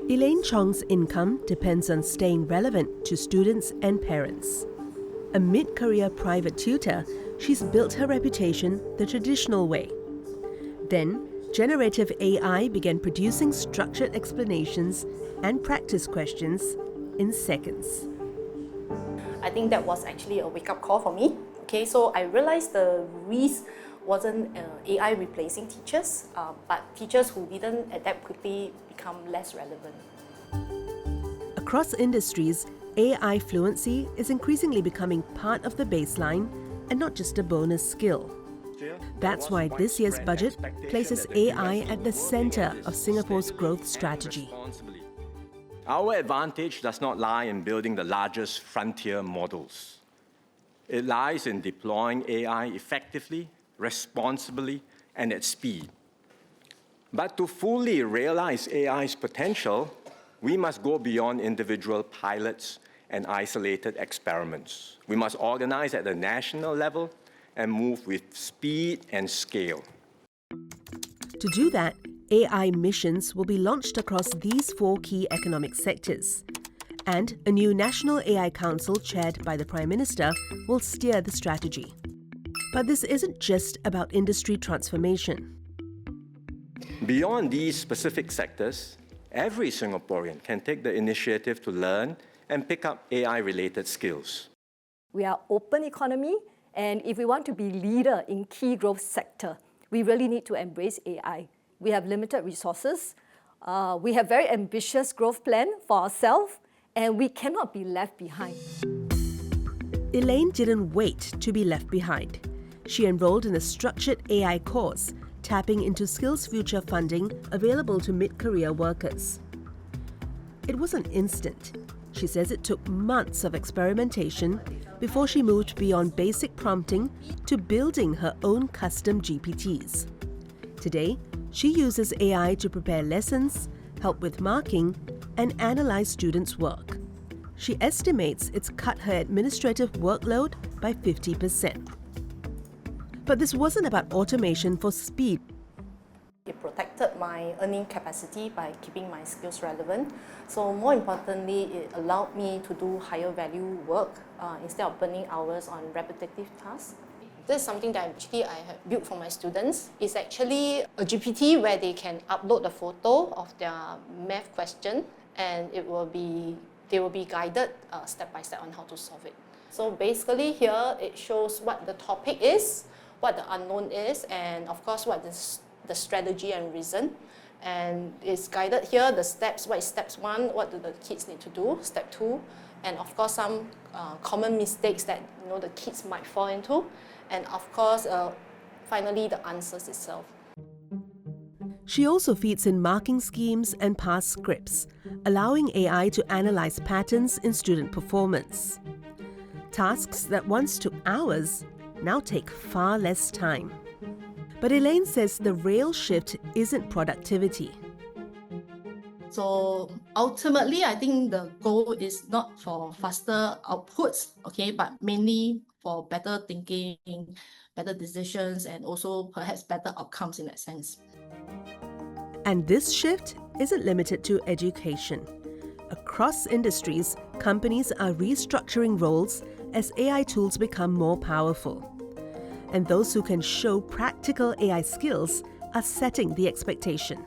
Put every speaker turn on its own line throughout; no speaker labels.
Elaine Chong's income depends on staying relevant to students and parents. A mid-career private tutor, she's built her reputation the traditional way. Then, generative AI began producing structured explanations and practice questions in seconds.
I think that was actually a wake-up call for me. Okay, so I realized the risk wasn't AI replacing teachers, but teachers who didn't adapt quickly become less relevant.
Across industries, AI fluency is increasingly becoming part of the baseline and not just a bonus skill. That's why this year's budget places AI at the center of Singapore's growth strategy.
Our advantage does not lie in building the largest frontier models. It lies in deploying AI effectively, responsibly, and at speed. But to fully realize AI's potential, we must go beyond individual pilots and isolated experiments. We must organize at the national level and move with speed and scale.
To do that, AI missions will be launched across these 4 key economic sectors. And a new National AI Council chaired by the Prime Minister will steer the strategy. But this isn't just about industry transformation.
Beyond these specific sectors, every Singaporean can take the initiative to learn and pick up AI-related skills.
We are open economy, and if we want to be leader in key growth sector, we really need to embrace AI. We have limited resources. We have very ambitious growth plan for ourselves, and we cannot be left behind.
Elaine didn't wait to be left behind. She enrolled in a structured AI course, tapping into SkillsFuture funding available to mid-career workers. It wasn't instant. She says it took months of experimentation before she moved beyond basic prompting to building her own custom GPTs. Today, she uses AI to prepare lessons, help with marking, and analyze students' work. She estimates it's cut her administrative workload by 50%. But this wasn't about automation for speed.
It protected my earning capacity by keeping my skills relevant. So more importantly, it allowed me to do higher value work instead of burning hours on repetitive tasks. This is something that I have built for my students. It's actually a GPT where they can upload a photo of their math question, and they will be guided step by step on how to solve it. So basically here it shows what the topic is, what the unknown is, and of course what the strategy and reason. And it's guided here, the steps, what is steps 1, what do the kids need to do, step 2, and of course some common mistakes that the kids might fall into, and of course finally the answers itself.
She also feeds in marking schemes and past scripts, allowing AI to analyze patterns in student performance. Tasks that once took hours now take far less time. But Elaine says the real shift isn't productivity.
So ultimately, I think the goal is not for faster outputs, but mainly for better thinking, better decisions, and also perhaps better outcomes in that sense.
And this shift isn't limited to education. Across industries, companies are restructuring roles as AI tools become more powerful. And those who can show practical AI skills are setting the expectation.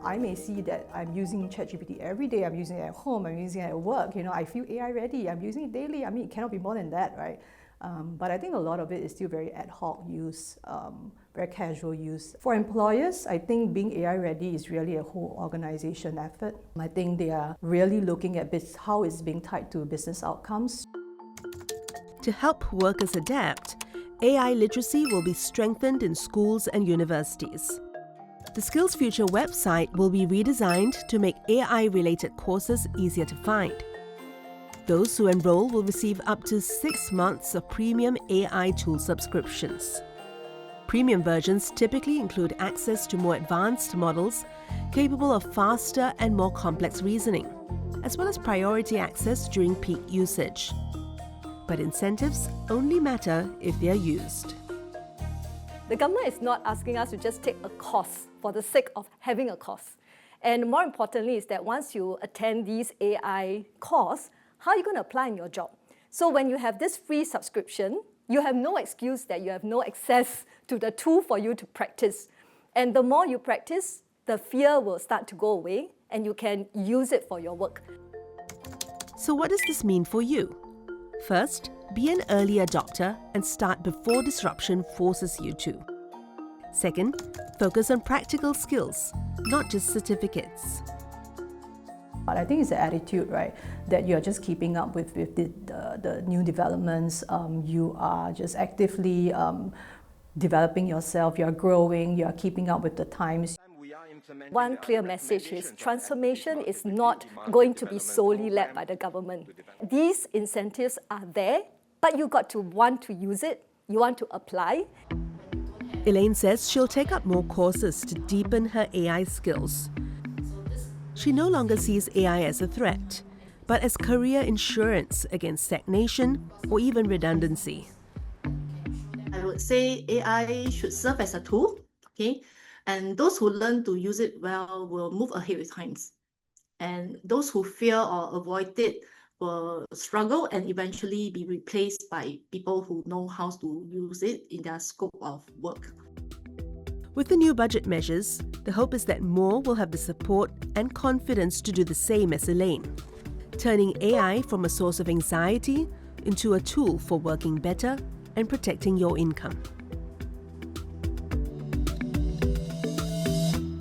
I may see that I'm using ChatGPT every day, I'm using it at home, I'm using it at work, I feel AI ready, I'm using it daily. I mean, it cannot be more than that, right? But I think a lot of it is still very ad hoc use, very casual use. For employers, I think being AI ready is really a whole organization effort. I think they are really looking at how it's being tied to business outcomes.
To help workers adapt, AI literacy will be strengthened in schools and universities. The SkillsFuture website will be redesigned to make AI-related courses easier to find. Those who enroll will receive up to 6 months of premium AI tool subscriptions. Premium versions typically include access to more advanced models capable of faster and more complex reasoning, as well as priority access during peak usage. But incentives only matter if they are used.
The government is not asking us to just take a course for the sake of having a course. And more importantly is that once you attend these AI course, how are you going to apply in your job? So when you have this free subscription, you have no excuse that you have no access to the tool for you to practice. And the more you practice, the fear will start to go away and you can use it for your work.
So what does this mean for you? First, be an early adopter and start before disruption forces you to. Second, focus on practical skills, not just certificates.
But I think it's the attitude, right, that you're just keeping up with the new developments. You are just actively developing yourself, you're growing, you're keeping up with the times.
One clear message is transformation is not going to be solely led by the government. These incentives are there, but you've got to want to use it, you want to apply.
Elaine says she'll take up more courses to deepen her AI skills. She no longer sees AI as a threat, but as career insurance against stagnation or even redundancy.
I would say AI should serve as a tool, okay? And those who learn to use it well will move ahead with times. And those who fear or avoid it will struggle and eventually be replaced by people who know how to use it in their scope of work.
With the new budget measures, the hope is that more will have the support and confidence to do the same as Elaine, turning AI from a source of anxiety into a tool for working better and protecting your income.